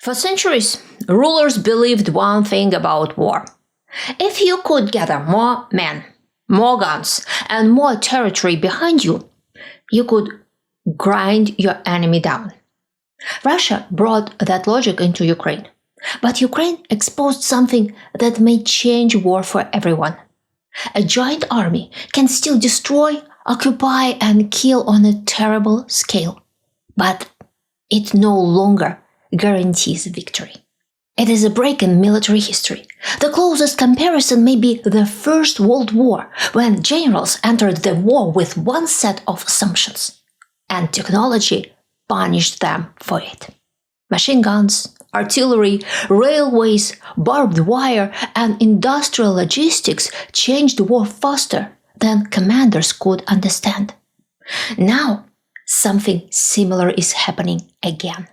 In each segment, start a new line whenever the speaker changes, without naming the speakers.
For centuries, rulers believed one thing about war. If you could gather more men, more guns, and more territory behind you, you could grind your enemy down. Russia brought that logic into Ukraine. But Ukraine exposed something that may change war for everyone. A giant army can still destroy, occupy, and kill on a terrible scale. But it no longer guarantees victory. It is a break in military history. The closest comparison may be the First World War, when generals entered the war with one set of assumptions, and technology punished them for it. Machine guns, artillery, railways, barbed wire, and industrial logistics changed the war faster than commanders could understand. Now, something similar is happening again.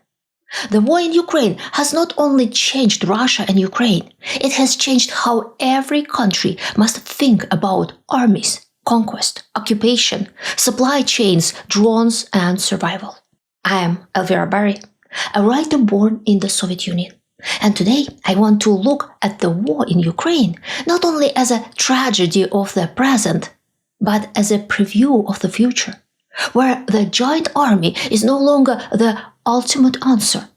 The war in Ukraine has not only changed Russia and Ukraine, it has changed how every country must think about armies, conquest, occupation, supply chains, drones, and survival. I am Elvira Bary, a writer born in the Soviet Union. And today I want to look at the war in Ukraine not only as a tragedy of the present, but as a preview of the future, where the giant army is no longer the ultimate answer,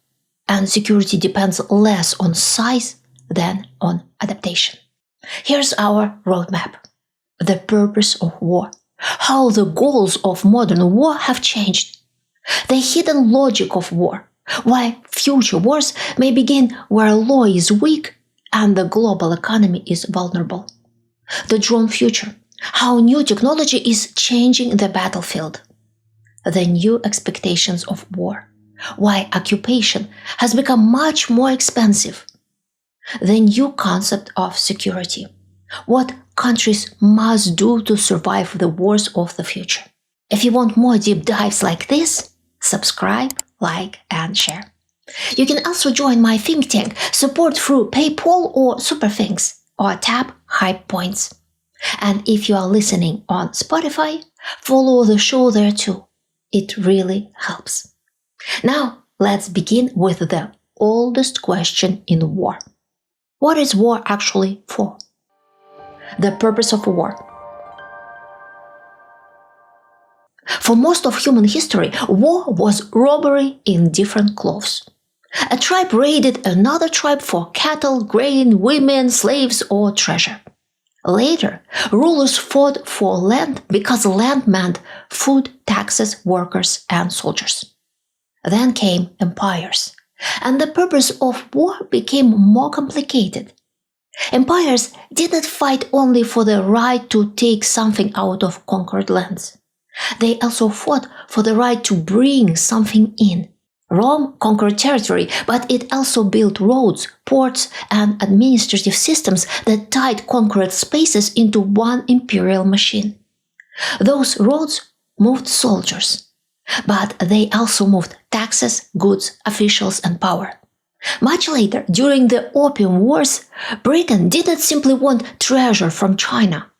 and security depends less on size than on adaptation. Here's our roadmap. The purpose of war. How the goals of modern war have changed. The hidden logic of war. Why future wars may begin where law is weak and the global economy is vulnerable. The drone future. How new technology is changing the battlefield. The new expectations of war. Why occupation has become much more expensive. The new concept of security. What countries must do to survive the wars of the future. If you want more deep dives like this, subscribe, like, and share. You can also join my think tank, support through PayPal or SuperThanks, or tap Hype Points. And if you are listening on Spotify, follow the show there too. It really helps. Now, let's begin with the oldest question in war. What is war actually for? The purpose of war. For most of human history, war was robbery in different clothes. A tribe raided another tribe for cattle, grain, women, slaves, or treasure. Later, rulers fought for land because land meant food, taxes, workers, and soldiers. Then came empires, and the purpose of war became more complicated. Empires didn't fight only for the right to take something out of conquered lands. They also fought for the right to bring something in. Rome conquered territory, but it also built roads, ports, and administrative systems that tied conquered spaces into one imperial machine. Those roads moved soldiers, but they also moved taxes, goods, officials, and power. Much later, during the Opium Wars, Britain didn't simply want treasure from China.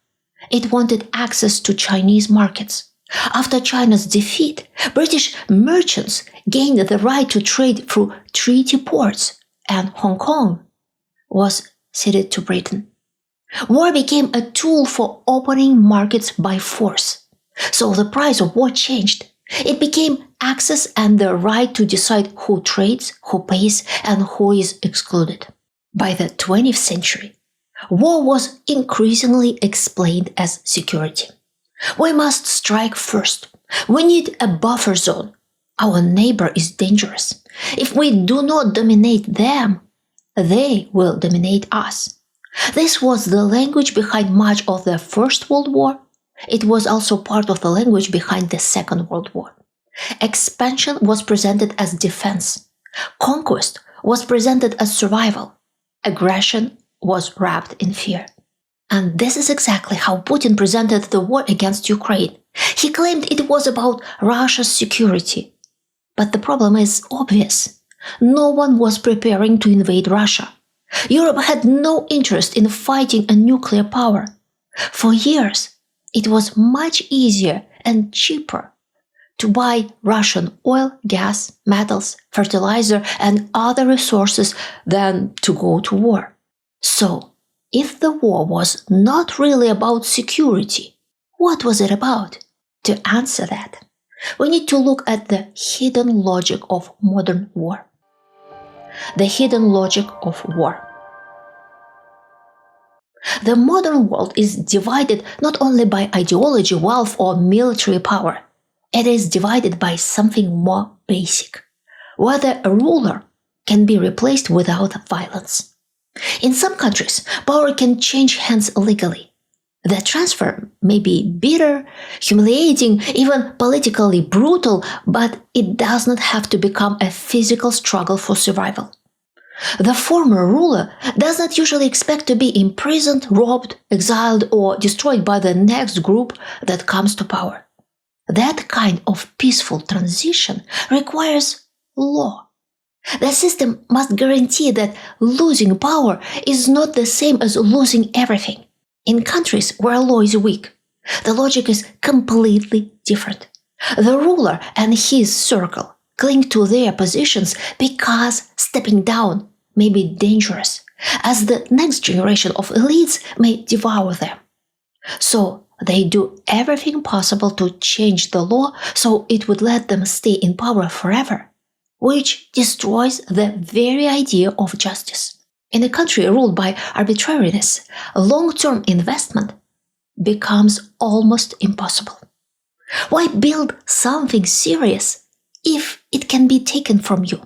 It wanted access to Chinese markets. After China's defeat, British merchants gained the right to trade through treaty ports, and Hong Kong was ceded to Britain. War became a tool for opening markets by force. So the price of war changed. It became access and the right to decide who trades, who pays, and who is excluded. By the 20th century, war was increasingly explained as security. We must strike first. We need a buffer zone. Our neighbor is dangerous. If we do not dominate them, they will dominate us. This was the language behind much of the First World War. It was also part of the language behind the Second World War. Expansion was presented as defense. Conquest was presented as survival. Aggression was wrapped in fear. And this is exactly how Putin presented the war against Ukraine. He claimed it was about Russia's security. But the problem is obvious. No one was preparing to invade Russia. Europe had no interest in fighting a nuclear power. For years, it was much easier and cheaper to buy Russian oil, gas, metals, fertilizer, and other resources than to go to war. So, if the war was not really about security, what was it about? To answer that, we need to look at the hidden logic of modern war. The hidden logic of war. The modern world is divided not only by ideology, wealth, or military power. It is divided by something more basic, whether a ruler can be replaced without violence. In some countries, power can change hands legally. The transfer may be bitter, humiliating, even politically brutal, but it does not have to become a physical struggle for survival. The former ruler does not usually expect to be imprisoned, robbed, exiled, or destroyed by the next group that comes to power. That kind of peaceful transition requires law. The system must guarantee that losing power is not the same as losing everything. In countries where law is weak, the logic is completely different. The ruler and his circle cling to their positions because stepping down may be dangerous, as the next generation of elites may devour them. So they do everything possible to change the law so it would let them stay in power forever, which destroys the very idea of justice. In a country ruled by arbitrariness, long-term investment becomes almost impossible. Why build something serious if it can be taken from you?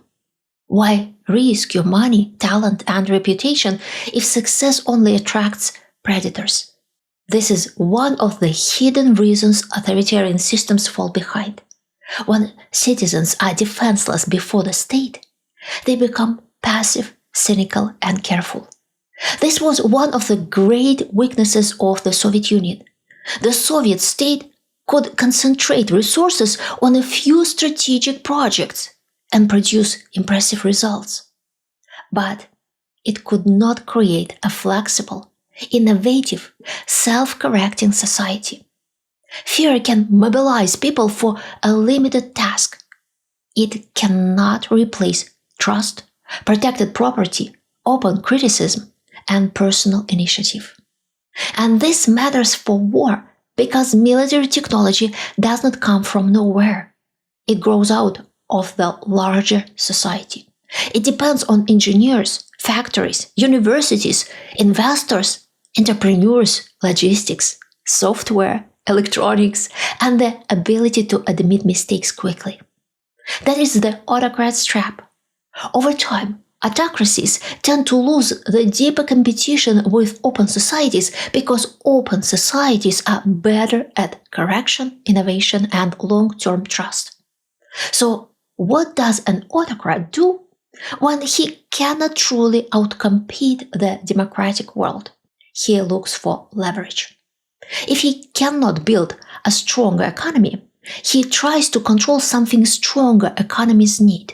Why risk your money, talent, and reputation if success only attracts predators? This is one of the hidden reasons authoritarian systems fall behind. When citizens are defenseless before the state, they become passive, cynical, and careful. This was one of the great weaknesses of the Soviet Union. The Soviet state could concentrate resources on a few strategic projects and produce impressive results. But it could not create a flexible, innovative, self-correcting society. Fear can mobilize people for a limited task. It cannot replace trust, protected property, open criticism, and personal initiative. And this matters for war because military technology does not come from nowhere. It grows out of the larger society. It depends on engineers, factories, universities, investors, entrepreneurs, logistics, software, electronics, and the ability to admit mistakes quickly. That is the autocrat's trap. Over time, autocracies tend to lose the deeper competition with open societies because open societies are better at correction, innovation, and long-term trust. So, what does an autocrat do when he cannot truly outcompete the democratic world? He looks for leverage. If he cannot build a stronger economy, he tries to control something stronger economies need.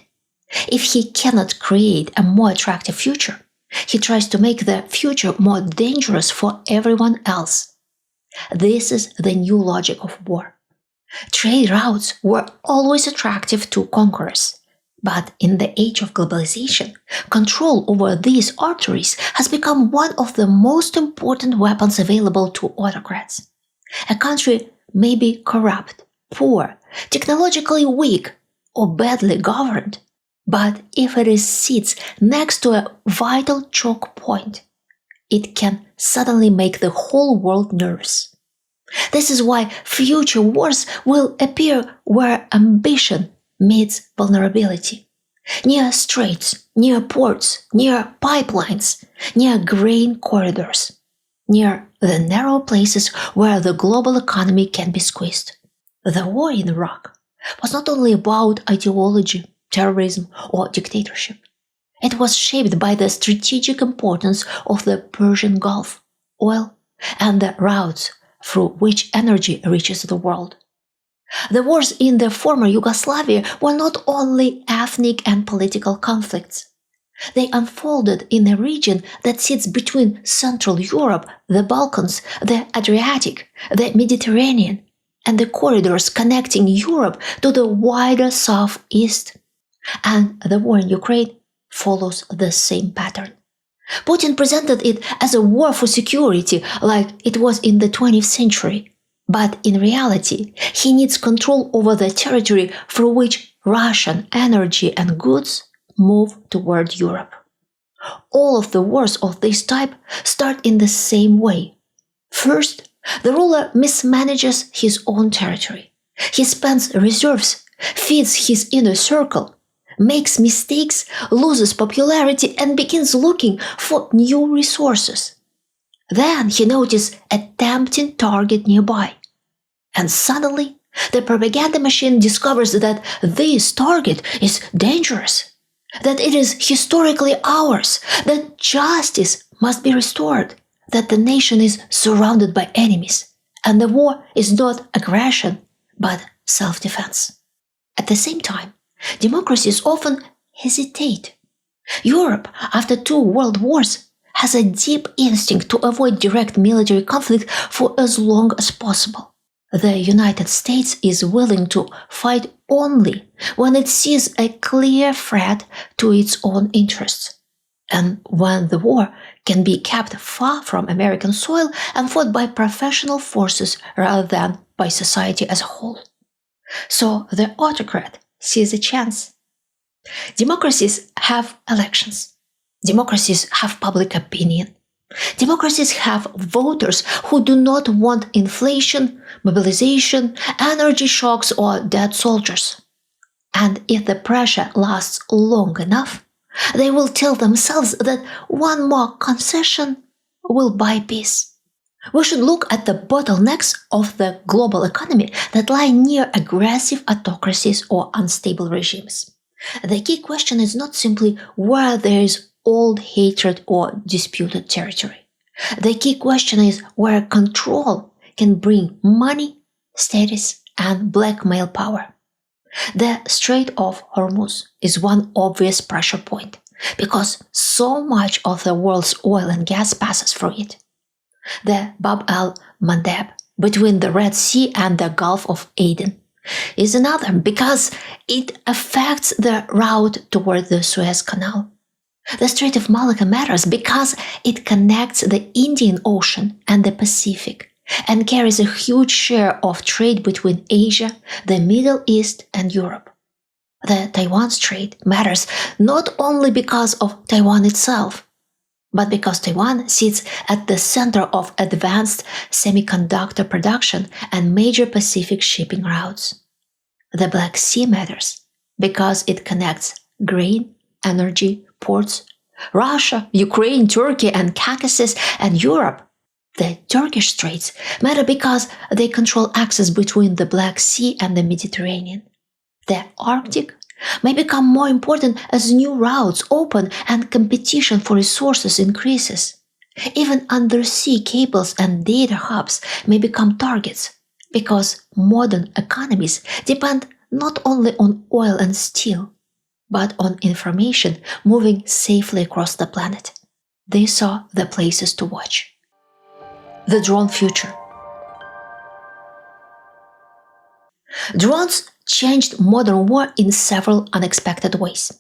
If he cannot create a more attractive future, he tries to make the future more dangerous for everyone else. This is the new logic of war. Trade routes were always attractive to conquerors, but in the age of globalization, control over these arteries has become one of the most important weapons available to autocrats. A country may be corrupt, poor, technologically weak, or badly governed, but if it sits next to a vital choke point, it can suddenly make the whole world nervous. This is why future wars will appear where ambition meets vulnerability. Near straits, near ports, near pipelines, near grain corridors, near the narrow places where the global economy can be squeezed. The war in Iraq was not only about ideology, terrorism, or dictatorship. It was shaped by the strategic importance of the Persian Gulf, oil, and the routes through which energy reaches the world. The wars in the former Yugoslavia were not only ethnic and political conflicts. They unfolded in a region that sits between Central Europe, the Balkans, the Adriatic, the Mediterranean, and the corridors connecting Europe to the wider southeast. And the war in Ukraine follows the same pattern. Putin presented it as a war for security, like it was in the 20th century. But in reality, he needs control over the territory through which Russian energy and goods move toward Europe. All of the wars of this type start in the same way. First, the ruler mismanages his own territory. He spends reserves, feeds his inner circle, makes mistakes, loses popularity, and begins looking for new resources. Then he notices a tempting target nearby. And suddenly, the propaganda machine discovers that this target is dangerous, that it is historically ours, that justice must be restored, that the nation is surrounded by enemies, and the war is not aggression, but self-defense. At the same time, democracies often hesitate. Europe, after 2 world wars, has a deep instinct to avoid direct military conflict for as long as possible. The United States is willing to fight only when it sees a clear threat to its own interests, and when the war can be kept far from American soil and fought by professional forces rather than by society as a whole. So the autocrat sees a chance. Democracies have elections. Democracies have public opinion. Democracies have voters who do not want inflation, mobilization, energy shocks, or dead soldiers. And if the pressure lasts long enough, they will tell themselves that one more concession will buy peace. We should look at the bottlenecks of the global economy that lie near aggressive autocracies or unstable regimes. The key question is not simply where there is old hatred or disputed territory. The key question is where control can bring money, status, and blackmail power. The Strait of Hormuz is one obvious pressure point because so much of the world's oil and gas passes through it. The Bab el-Mandeb, between the Red Sea and the Gulf of Aden, is another because it affects the route toward the Suez Canal. The Strait of Malacca matters because it connects the Indian Ocean and the Pacific and carries a huge share of trade between Asia, the Middle East, and Europe. The Taiwan Strait matters not only because of Taiwan itself, but because Taiwan sits at the center of advanced semiconductor production and major Pacific shipping routes. The Black Sea matters because it connects grain, energy, ports, Russia, Ukraine, Turkey, and Caucasus, and Europe. The Turkish Straits matter because they control access between the Black Sea and the Mediterranean. The Arctic may become more important as new routes open and competition for resources increases. Even undersea cables and data hubs may become targets because modern economies depend not only on oil and steel, but on information moving safely across the planet. These are the places to watch. The drone future. Drones changed modern war in several unexpected ways.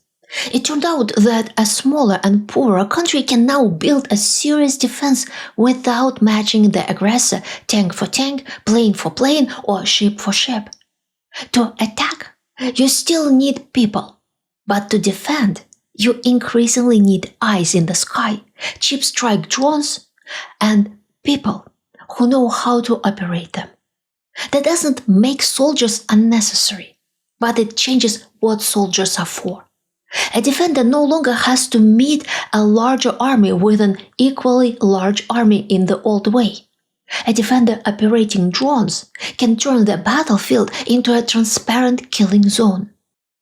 It turned out that a smaller and poorer country can now build a serious defense without matching the aggressor tank for tank, plane for plane, or ship for ship. To attack, you still need people. But to defend, you increasingly need eyes in the sky, cheap strike drones, and people who know how to operate them. That doesn't make soldiers unnecessary, but it changes what soldiers are for. A defender no longer has to meet a larger army with an equally large army in the old way. A defender operating drones can turn the battlefield into a transparent killing zone.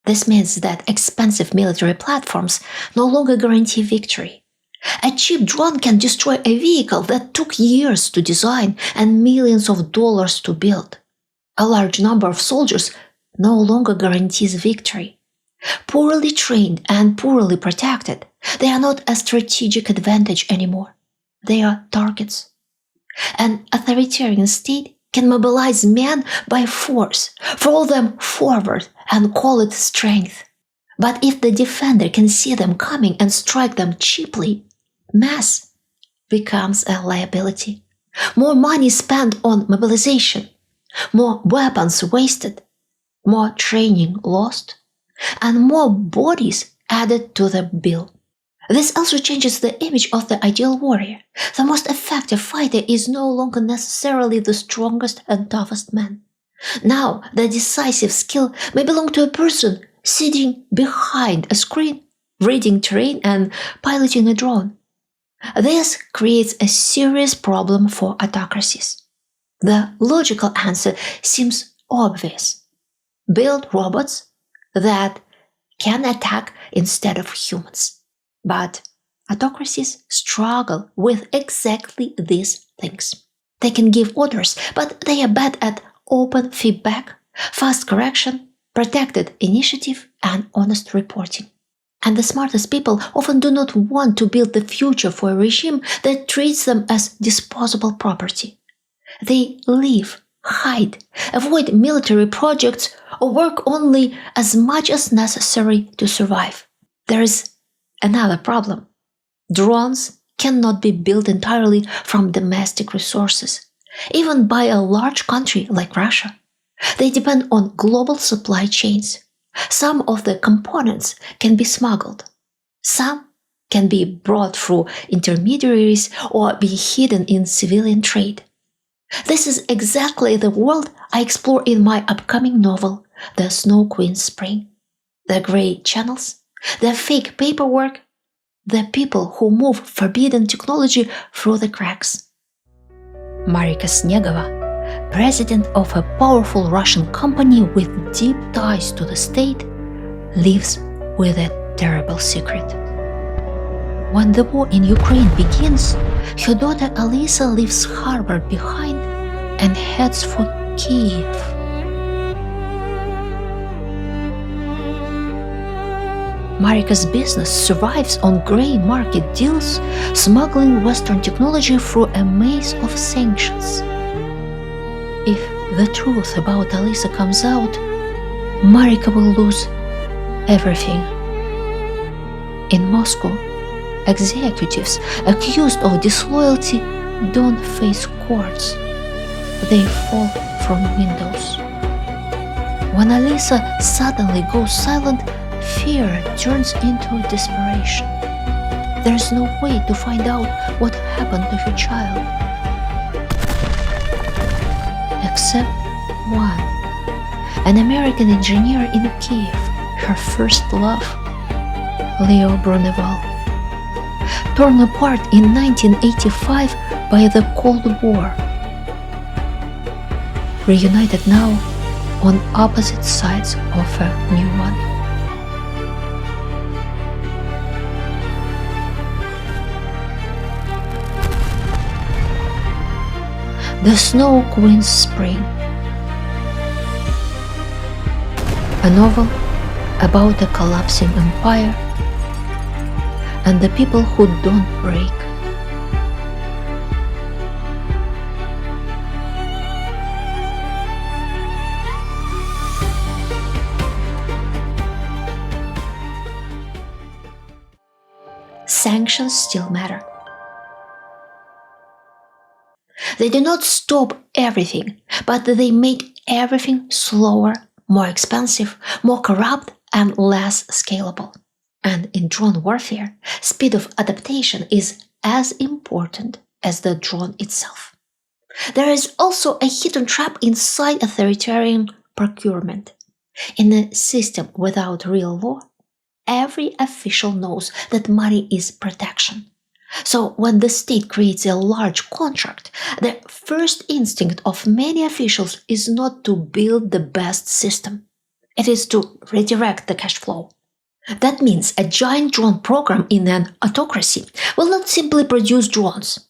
This means that expensive military platforms no longer guarantee victory. A cheap drone can destroy a vehicle that took years to design and millions of dollars to build. A large number of soldiers no longer guarantees victory. Poorly trained and poorly protected, they are not a strategic advantage anymore. They are targets. An authoritarian state can mobilize men by force, throw them forward, and call it strength. But if the defender can see them coming and strike them cheaply, mass becomes a liability. More money spent on mobilization, more weapons wasted, more training lost, and more bodies added to the bill. This also changes the image of the ideal warrior. The most effective fighter is no longer necessarily the strongest and toughest man. Now, the decisive skill may belong to a person sitting behind a screen, reading terrain and piloting a drone. This creates a serious problem for autocracies. The logical answer seems obvious. Build robots that can attack instead of humans. But autocracies struggle with exactly these things. They can give orders, but they are bad at open feedback, fast correction, protected initiative, and honest reporting. And the smartest people often do not want to build the future for a regime that treats them as disposable property. They leave, hide, avoid military projects, or work only as much as necessary to survive. There is another problem. Drones cannot be built entirely from domestic resources, even by a large country like Russia. They depend on global supply chains. Some of the components can be smuggled. Some can be brought through intermediaries or be hidden in civilian trade. This is exactly the world I explore in my upcoming novel, The Snow Queen's Spring. The grey channels, the fake paperwork, the people who move forbidden technology through the cracks. Marika Snegova, president of a powerful Russian company with deep ties to the state, lives with a terrible secret. When the war in Ukraine begins, her daughter Alisa leaves Harvard behind and heads for Kiev. Marika's business survives on grey market deals, smuggling Western technology through a maze of sanctions. If the truth about Alisa comes out, Marika will lose everything. In Moscow, executives accused of disloyalty don't face courts. They fall from windows. When Alisa suddenly goes silent, fear turns into desperation. There is no way to find out what happened to her child. Except one, an American engineer in Kiev, her first love, Leo Bruneval. Torn apart in 1985 by the Cold War. Reunited now on opposite sides of a new one. The Snow Queen's Spring, a novel about a collapsing empire and the people who don't break. Sanctions still matter. They do not stop everything, but they make everything slower, more expensive, more corrupt, and less scalable. And in drone warfare, speed of adaptation is as important as the drone itself. There is also a hidden trap inside authoritarian procurement. In a system without real law, every official knows that money is protection. So when the state creates a large contract, the first instinct of many officials is not to build the best system. It is to redirect the cash flow. That means a giant drone program in an autocracy will not simply produce drones.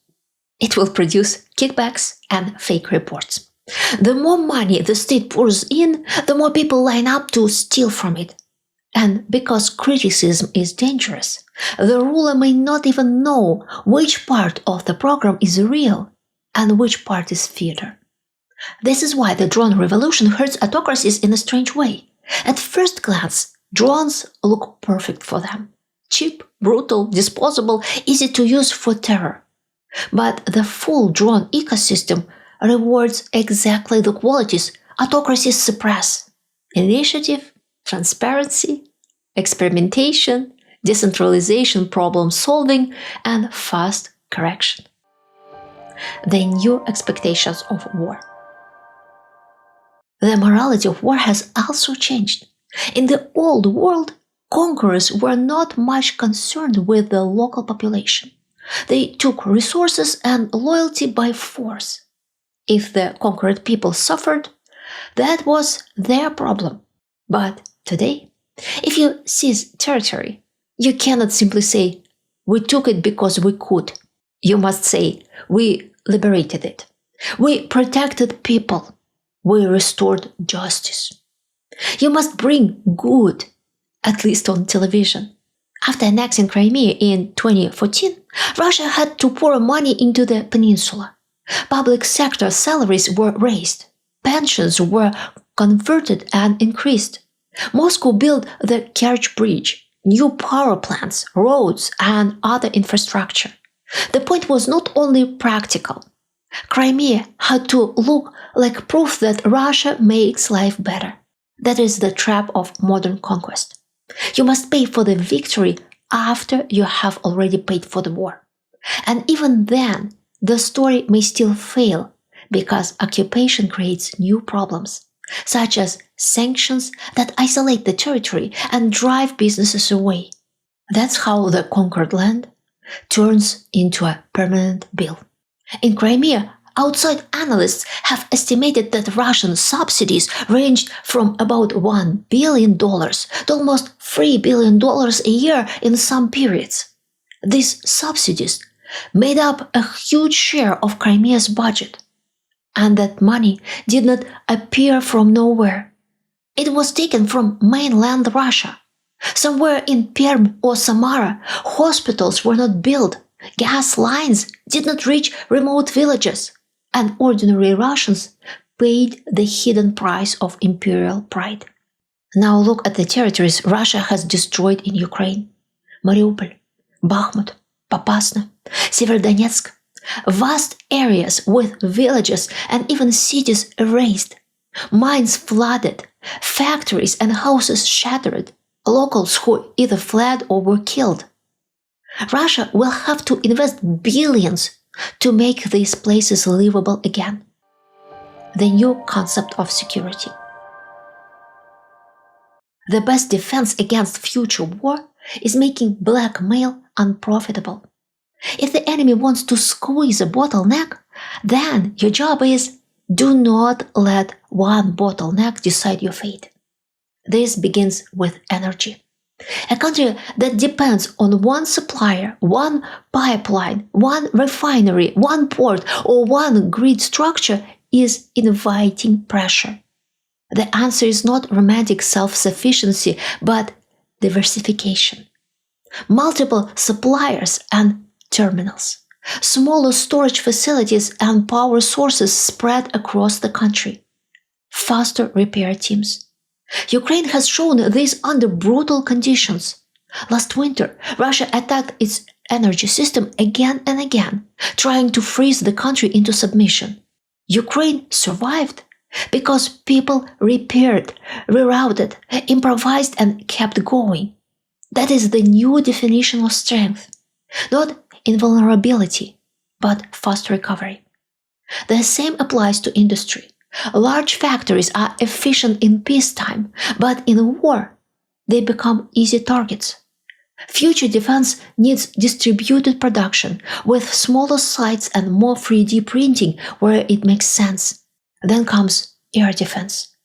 It will produce kickbacks and fake reports. The more money the state pours in, the more people line up to steal from it. And because criticism is dangerous, the ruler may not even know which part of the program is real and which part is theater. This is why the drone revolution hurts autocracies in a strange way. At first glance, drones look perfect for them. Cheap, brutal, disposable, easy to use for terror. But the full drone ecosystem rewards exactly the qualities autocracies suppress: initiative, transparency, experimentation, decentralization, problem solving, and fast correction. The new expectations of war. The morality of war has also changed. In the old world, conquerors were not much concerned with the local population. They took resources and loyalty by force. If the conquered people suffered, that was their problem. But today, if you seize territory, you cannot simply say, "We took it because we could." You must say, "We liberated it. We protected people. We restored justice." You must bring good, at least on television. After annexing Crimea in 2014, Russia had to pour money into the peninsula. Public sector salaries were raised. Pensions were converted and increased. Moscow built the Kerch Bridge, new power plants, roads, and other infrastructure. The point was not only practical. Crimea had to look like proof that Russia makes life better. That is the trap of modern conquest. You must pay for the victory after you have already paid for the war. And even then, the story may still fail because occupation creates new problems, such as sanctions that isolate the territory and drive businesses away. That's how the conquered land turns into a permanent bill. In Crimea, outside analysts have estimated that Russian subsidies ranged from about $1 billion to almost $3 billion a year in some periods. These subsidies made up a huge share of Crimea's budget. And that money did not appear from nowhere. It was taken from mainland Russia. Somewhere in Perm or Samara, hospitals were not built, gas lines did not reach remote villages, and ordinary Russians paid the hidden price of imperial pride. Now look at the territories Russia has destroyed in Ukraine. Mariupol, Bakhmut, Popasna, Severodonetsk. Vast areas with villages and even cities erased. Mines flooded, factories and houses shattered, locals who either fled or were killed. Russia will have to invest billions to make these places livable again. The new concept of security. The best defense against future war is making blackmail unprofitable. If the enemy wants to squeeze a bottleneck, then your job is do not let one bottleneck decide your fate. This begins with energy. A country that depends on one supplier, one pipeline, one refinery, one port, or one grid structure is inviting pressure. The answer is not romantic self-sufficiency, but diversification. Multiple suppliers and terminals, smaller storage facilities and power sources spread across the country, faster repair teams. Ukraine has shown this under brutal conditions. Last winter, Russia attacked its energy system again and again, trying to freeze the country into submission. Ukraine survived because people repaired, rerouted, improvised, and kept going. That is the new definition of strength. Not invulnerability, but fast recovery. The same applies to industry. Large factories are efficient in peacetime, but in war, they become easy targets. Future defense needs distributed production with smaller sites and more 3D printing where it makes sense. Then comes air defense.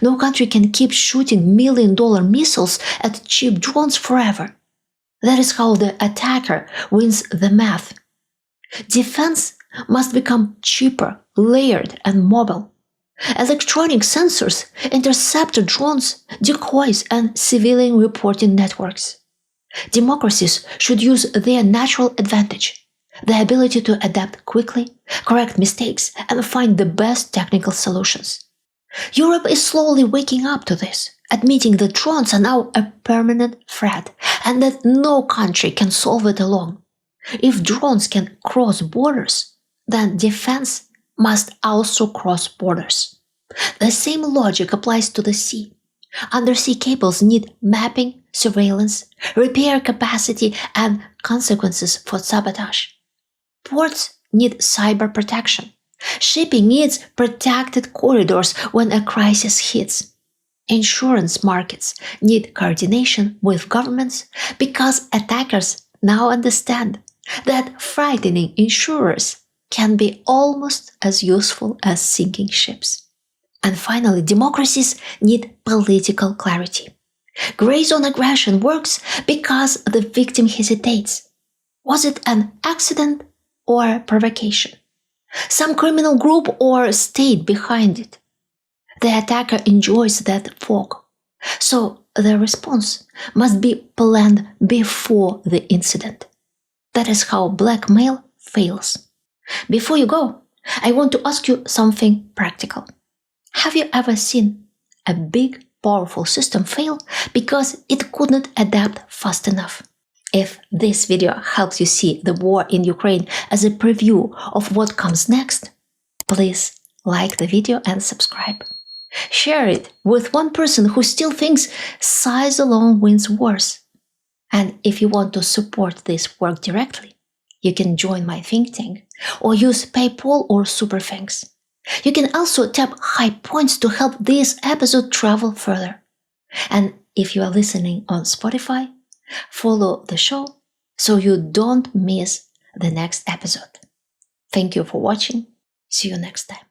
No country can keep shooting million-dollar missiles at cheap drones forever. That is how the attacker wins the math. Defense must become cheaper, layered, and mobile. Electronic sensors, interceptor drones, decoys, and civilian reporting networks. Democracies should use their natural advantage. the ability to adapt quickly, correct mistakes, and find the best technical solutions. Europe is slowly waking up to this, admitting that drones are now a permanent threat and that no country can solve it alone. If drones can cross borders, then defense must also cross borders. The same logic applies to the sea. Undersea cables need mapping, surveillance, repair capacity, and consequences for sabotage. Ports need cyber protection. Shipping needs protected corridors when a crisis hits. Insurance markets need coordination with governments because attackers now understand that frightening insurers can be almost as useful as sinking ships. And finally, democracies need political clarity. Gray zone aggression works because the victim hesitates. Was it an accident or provocation? Some criminal group or state behind it? The attacker enjoys that fog. So the response must be planned before the incident. That is how blackmail fails. Before you go, I want to ask you something practical. Have you ever seen a big, powerful system fail because it couldn't adapt fast enough? If this video helps you see the war in Ukraine as a preview of what comes next, please like the video and subscribe. Share it with one person who still thinks size alone wins wars. And if you want to support this work directly, you can join my think tank or use PayPal or SuperThanks. You can also tap high points to help this episode travel further. And if you are listening on Spotify, follow the show so you don't miss the next episode. Thank you for watching. See you next time.